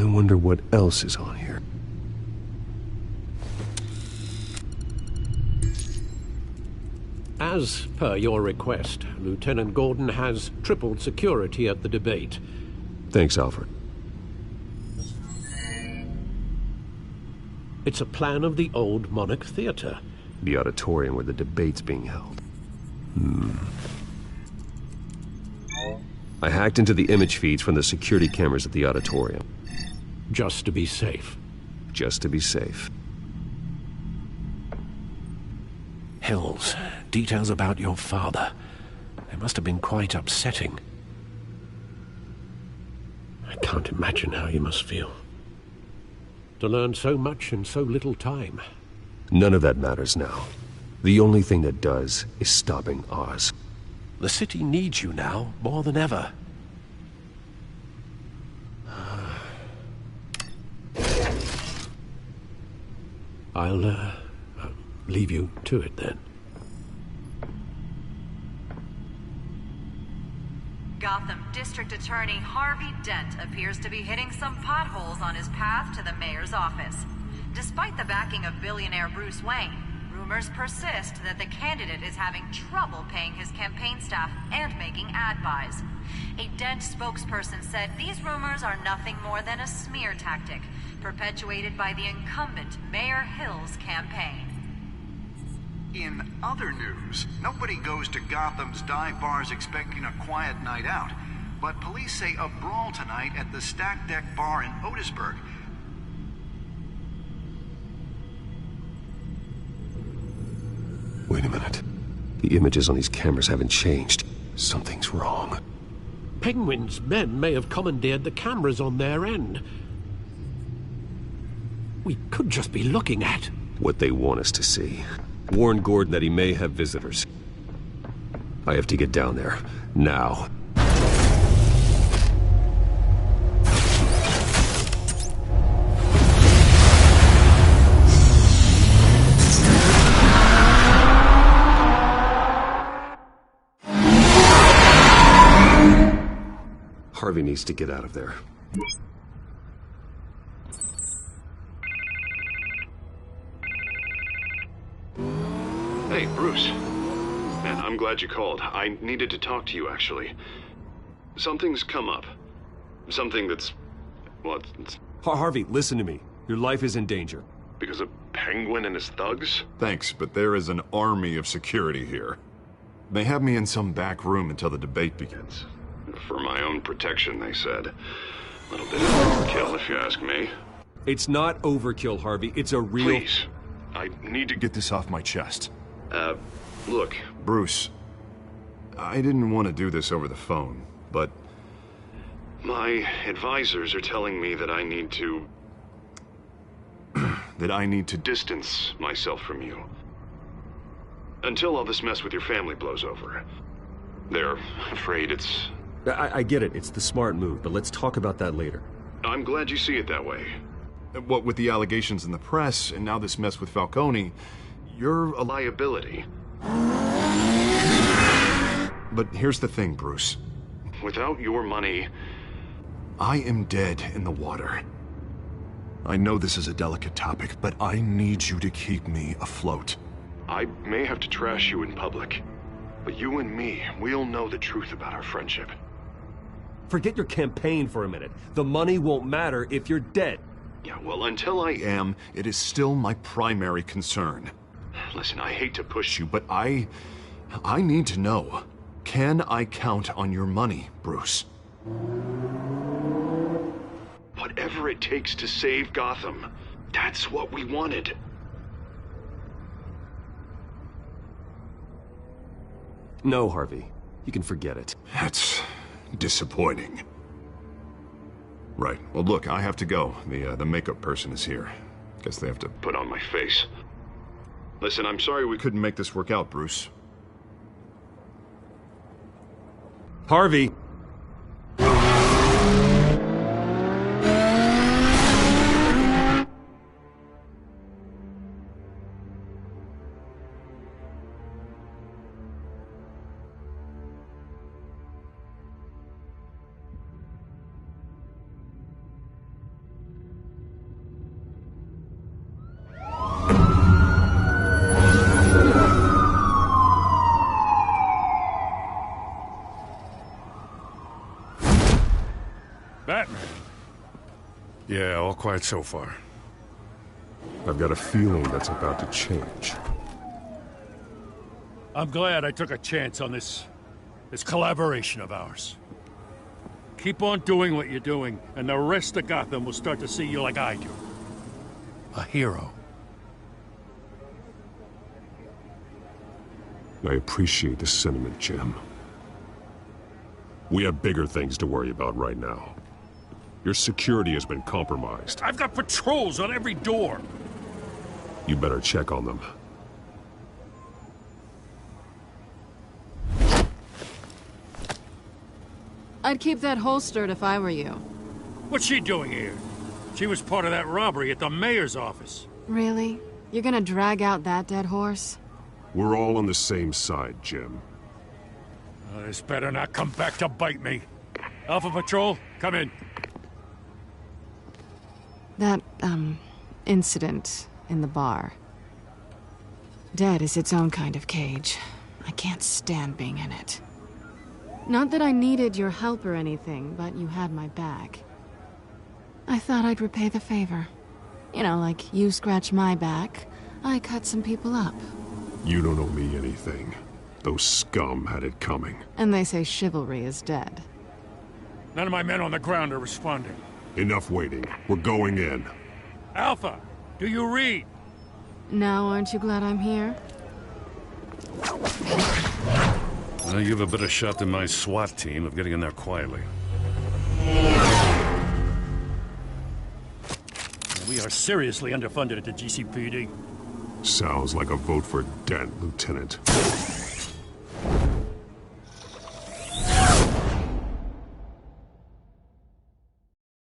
I wonder what else is on here. As per your request, Lieutenant Gordon has tripled security at the debate. Thanks, Alfred. It's a plan of the old Monarch Theater. The auditorium where the debate's being held. I hacked into the image feeds from the security cameras at the auditorium. Just to be safe. Just to be safe. Hills, details about your father. They must have been quite upsetting. I can't imagine how you must feel. To learn so much in so little time. None of that matters now. The only thing that does is stopping Oz. The city needs you now, more than ever. I'll leave you to it then. Gotham District Attorney Harvey Dent appears to be hitting some potholes on his path to the mayor's office. Despite the backing of billionaire Bruce Wayne, rumors persist that the candidate is having trouble paying his campaign staff and making ad buys. A Dent spokesperson said these rumors are nothing more than a smear tactic, perpetuated by the incumbent Mayor Hill's campaign. In other news, nobody goes to Gotham's dive bars expecting a quiet night out, but police say a brawl tonight at the Stack Deck Bar in Otisburg. Wait a minute. The images on these cameras haven't changed. Something's wrong. Penguin's men may have commandeered the cameras on their end. We could just be looking at what they want us to see. Warn Gordon that he may have visitors. I have to get down there. Now. Harvey needs to get out of there. Hey, Bruce. Man, I'm glad you called. I needed to talk to you, actually. Something's come up. Something that's... well, it's... Harvey, listen to me. Your life is in danger. Because of Penguin and his thugs? Thanks, but there is an army of security here. They have me in some back room until the debate begins. For my own protection, they said. A little bit of overkill, if you ask me. It's not overkill, Harvey. It's a real... Please. I need to get this off my chest. Look. Bruce, I didn't want to do this over the phone, but... my advisors are telling me that I need to... distance myself from you. Until all this mess with your family blows over. They're afraid it's... I get it. It's the smart move, but let's talk about that later. I'm glad you see it that way. What with the allegations in the press, and now this mess with Falcone, you're a liability. But here's the thing, Bruce. Without your money... I am dead in the water. I know this is a delicate topic, but I need you to keep me afloat. I may have to trash you in public, but you and me, we'll know the truth about our friendship. Forget your campaign for a minute. The money won't matter if you're dead. Yeah, well, until I am, it is still my primary concern. Listen, I hate to push you, but I need to know. Can I count on your money, Bruce? Whatever it takes to save Gotham. That's what we wanted. No, Harvey. You can forget it. That's disappointing. Right. Well, look, I have to go. The makeup person is here. Guess they have to put on my face. Listen, I'm sorry we couldn't make this work out, Bruce. Harvey! Batman? Yeah, all quiet so far. I've got a feeling that's about to change. I'm glad I took a chance on this collaboration of ours. Keep on doing what you're doing, and the rest of Gotham will start to see you like I do. A hero. I appreciate the sentiment, Jim. We have bigger things to worry about right now. Your security has been compromised. I've got patrols on every door. You better check on them. I'd keep that holstered if I were you. What's she doing here? She was part of that robbery at the mayor's office. Really? You're gonna drag out that dead horse? We're all on the same side, Jim. This better not come back to bite me. Alpha Patrol, come in. That, incident in the bar. Dead is its own kind of cage. I can't stand being in it. Not that I needed your help or anything, but you had my back. I thought I'd repay the favor. You know, like you scratch my back, I cut some people up. You don't owe me anything. Those scum had it coming. And they say chivalry is dead. None of my men on the ground are responding. Enough waiting. We're going in. Alpha, do you read? Now aren't you glad I'm here? Well, you have a better shot than my SWAT team of getting in there quietly. We are seriously underfunded at the GCPD. Sounds like a vote for Dent, Lieutenant.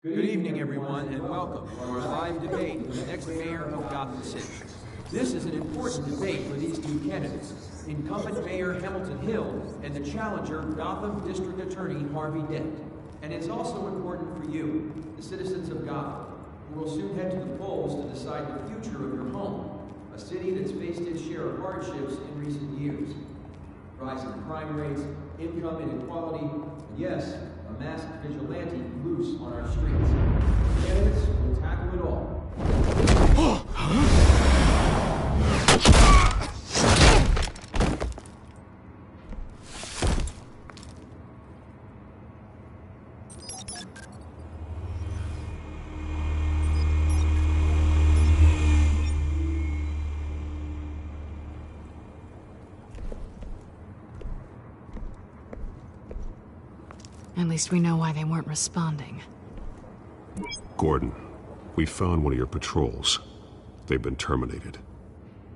Good evening, everyone, and welcome to our live debate with the next mayor of Gotham City. This is an important debate for these two candidates, incumbent Mayor Hamilton Hill and the challenger Gotham District Attorney Harvey Dent. And it's also important for you, the citizens of Gotham, who will soon head to the polls to decide the future of your home, a city that's faced its share of hardships in recent years. Rising crime rates, income inequality, and yes, a masked vigilante loose on our streets. Candidates will tackle it all. At least we know why they weren't responding. Gordon, we found one of your patrols. They've been terminated.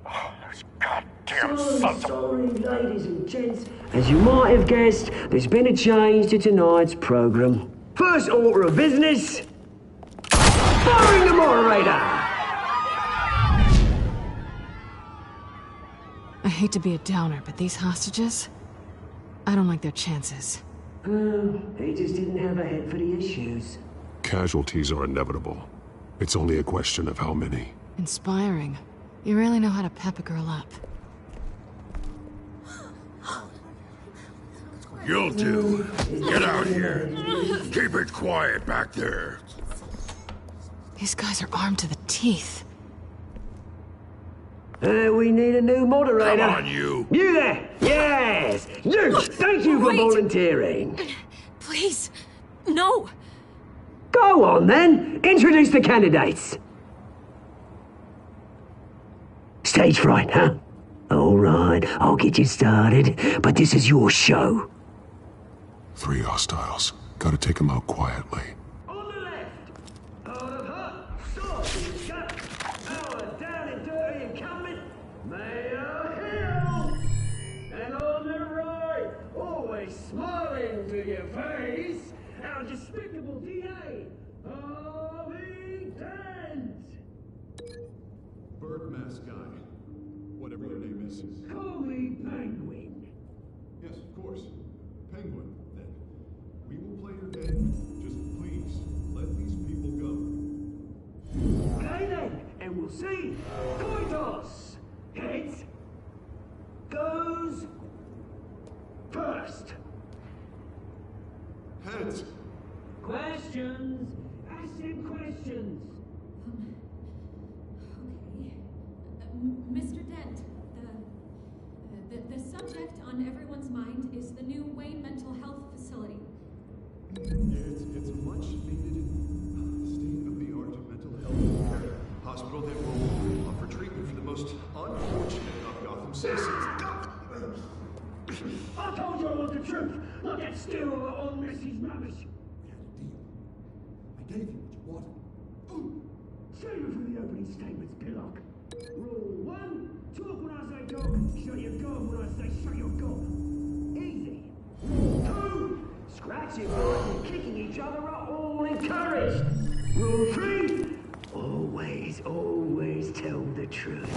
Oh, those goddamn sons of... Sorry, ladies and gents. As you might have guessed, there's been a change to tonight's program. First order of business... firing the moderator! I hate to be a downer, but these hostages... I don't like their chances. He just didn't have a head for the issues. Casualties are inevitable. It's only a question of how many. Inspiring. You really know how to pep a girl up. You'll do. Get out here. Keep it quiet back there. These guys are armed to the teeth. We need a new moderator. Come on, you. You there! Yes! You! Thank you for volunteering. Please, no. Go on, then. Introduce the candidates. Stage fright, huh? All right, I'll get you started, but this is your show. 3 hostiles. Gotta take them out quietly. On the left, out of her, sword in the gut, our down and dirty incumbent, Mayor Hill. And on the right, always smiling to your face, our despicable DA, Harvey Dent. Bird mask guy. Whatever your name is. Call me Penguin. Yes, of course. Penguin, then. We will play your game. Just please, let these people go. Okay then, and we'll see. Coin toss. Heads goes first. Heads. Questions! Ask him questions! Okay. Mr. Dent, the subject on everyone's mind is the new Wayne Mental Health Facility. It's a much needed state-of-the-art mental health care hospital that will offer treatment for the most unfortunate of Gotham citizens. I told you I want the truth! Not that stew on Mrs. Rubbish! I gave you what you wanted. Save it for the opening statements, Pillock. Rule 1, talk when I say talk, shut your gob when I say shut your gob. Easy. Rule 2, scratching, biting, and kicking each other are all encouraged. Rule 3, always tell the truth,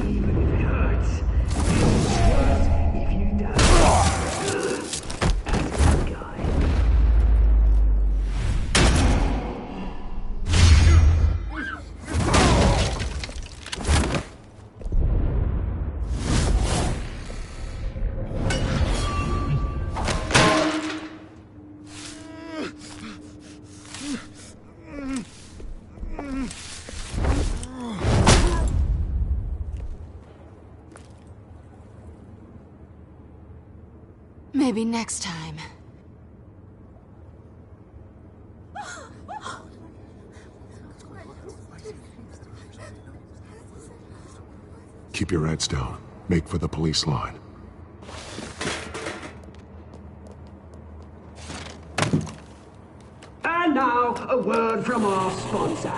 even if it hurts. It's worse if you don't. That's a good guy. Maybe next time. Keep your heads down. Make for the police line. And now, a word from our sponsor.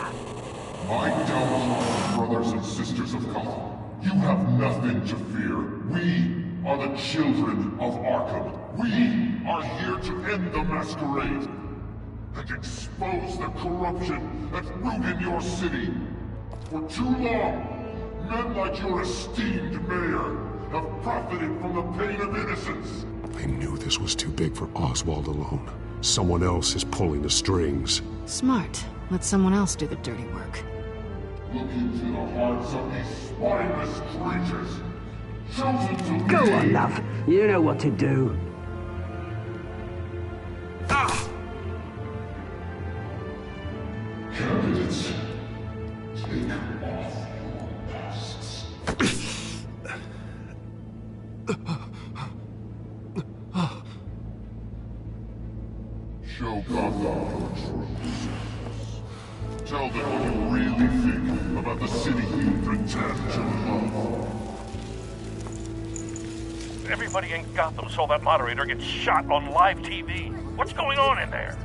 My Telltale brothers and sisters of Gotham, you have nothing to fear. We are the children of Arkham. We are here to end the masquerade and expose the corruption that's rooted your city. For too long, men like your esteemed mayor have profited from the pain of innocence. I knew this was too big for Oswald alone. Someone else is pulling the strings. Smart. Let someone else do the dirty work. Look into the hearts of these spineless creatures. Chosen to Go lead. on, love. You know what to do. Candidates, take off your masks. Show Gotham your truth. Tell them what you really think about the city you pretend to love. Everybody in Gotham saw that moderator get shot on live TV. What's going on in there?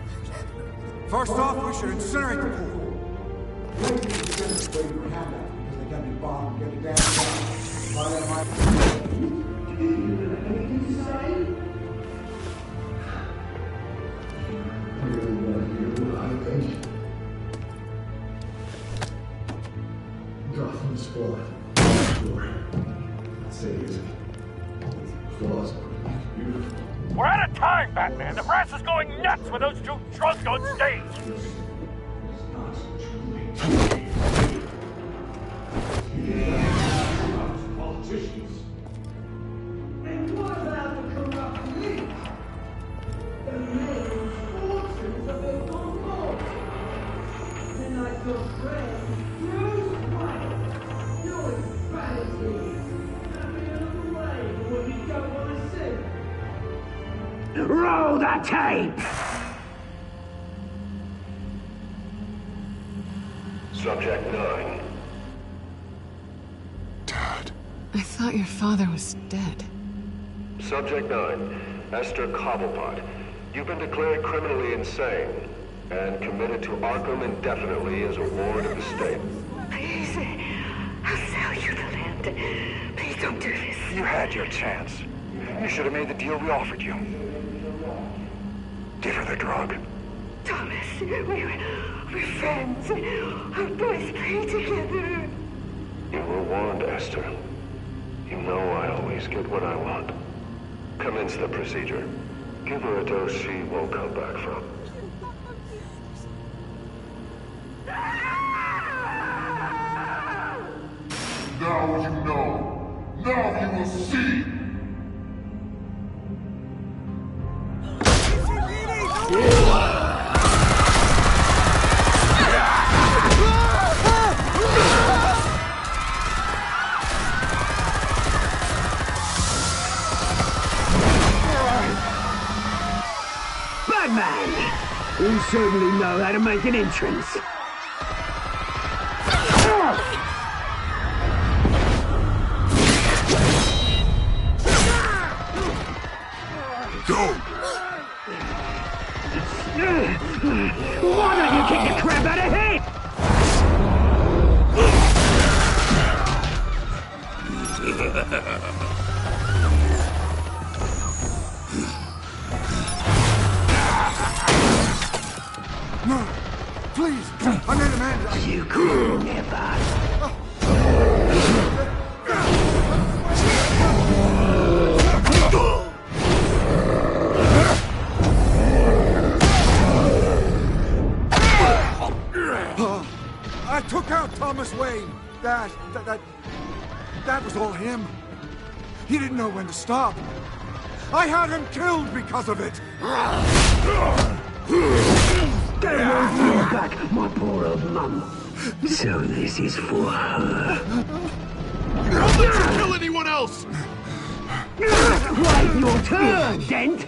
First off, we should incinerate the pool. Gotham's flawed. Sure. Say easy. Flaws are beautiful. We're out of time, Batman. The brass is going nuts with those two drunks on stage. Politicians. And what about the corrupt elite? The millions, fortunes of their own and like your friend, Bruce Wayne, your insanity. Having another way for what you don't want to see. Roll the tape! Subject 9. I thought your father was dead. Subject 9, Esther Cobblepot. You've been declared criminally insane and committed to Arkham indefinitely as a ward of the state. Please, I'll sell you the land. Please don't do this. You had your chance. You should have made the deal we offered you. Give her the drug. Thomas, we're friends. Our boys play together. You were warned, Esther. You know I always get what I want. Commence the procedure. Give her a dose she won't come back from. Now you know. Now you will see. certainly know how to make an entrance. Go! Why don't you kick the crap out of him? No! Please! I made a man! You could never. I took out Thomas Wayne. That was all him. He didn't know when to stop. I had him killed because of it. Get away from your back, my poor old mum. So this is for her. Don't let you kill anyone else! Right, your turn, Dent.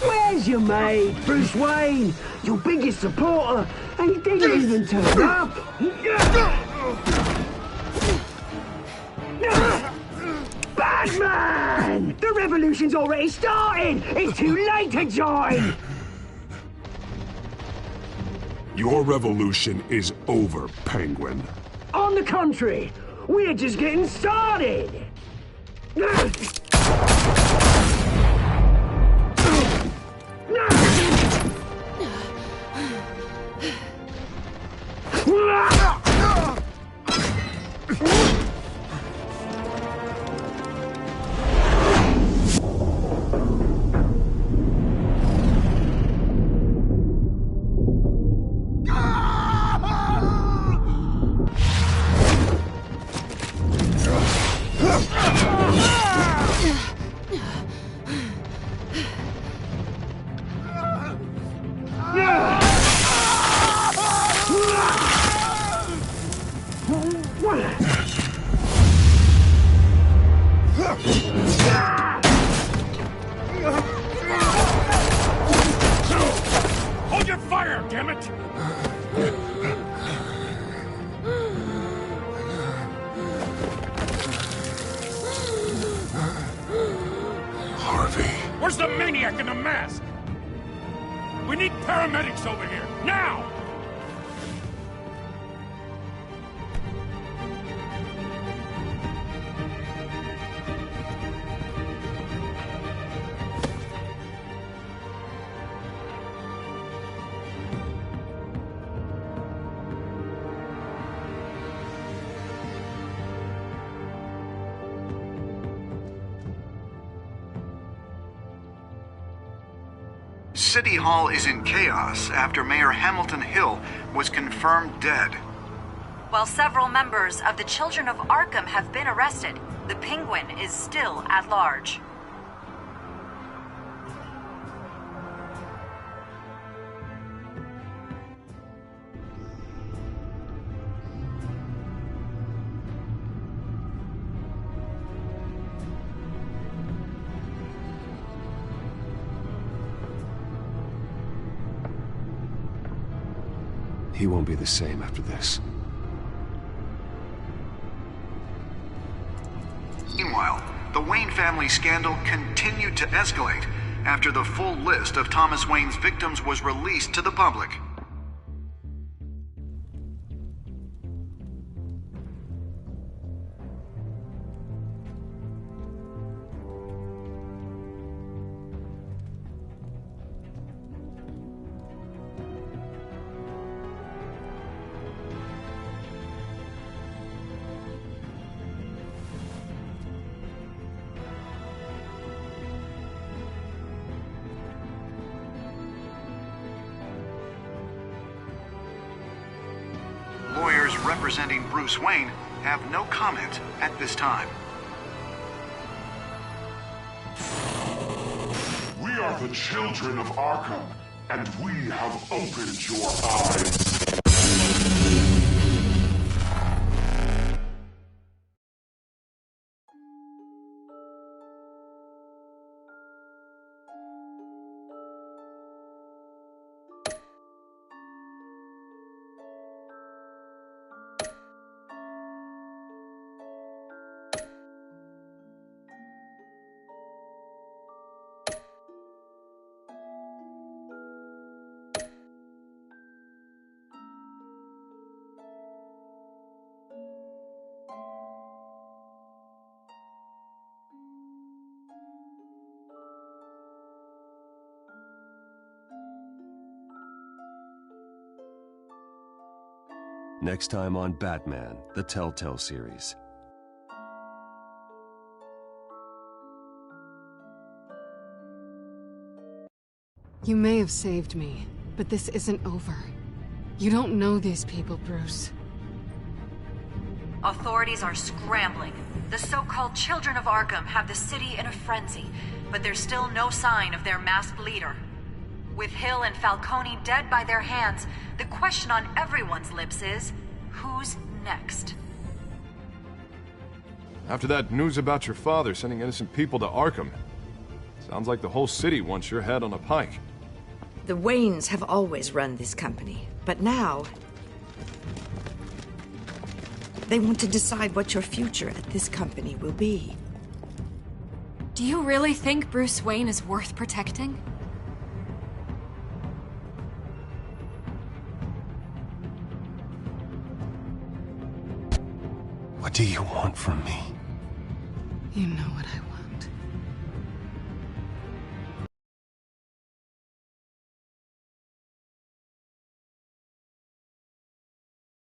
Where's your mate, Bruce Wayne? Your biggest supporter, and he didn't even turn up. Batman! The revolution's already started! It's too late to join! Your revolution is over, Penguin. On the contrary, we're just getting started! Hold your fire, damn it! Harvey. Where's the maniac in the mask? We need paramedics over here, now! City Hall is in chaos after Mayor Hamilton Hill was confirmed dead. While several members of the Children of Arkham have been arrested, the Penguin is still at large. He won't be the same after this. Meanwhile, the Wayne family scandal continued to escalate after the full list of Thomas Wayne's victims was released to the public. Lawyers representing Bruce Wayne have no comment at this time. We are are the children of Arkham, and we have opened your eyes. Next time on Batman, the Telltale series. You may have saved me, but this isn't over. You don't know these people, Bruce. Authorities are scrambling. The so-called Children of Arkham have the city in a frenzy, but there's still no sign of their masked leader. With Hill and Falcone dead by their hands, the question on everyone's lips is, who's next? After that news about your father sending innocent people to Arkham, sounds like the whole city wants your head on a pike. The Waynes have always run this company, but now they want to decide what your future at this company will be. Do you really think Bruce Wayne is worth protecting? What do you want from me? You know what I want.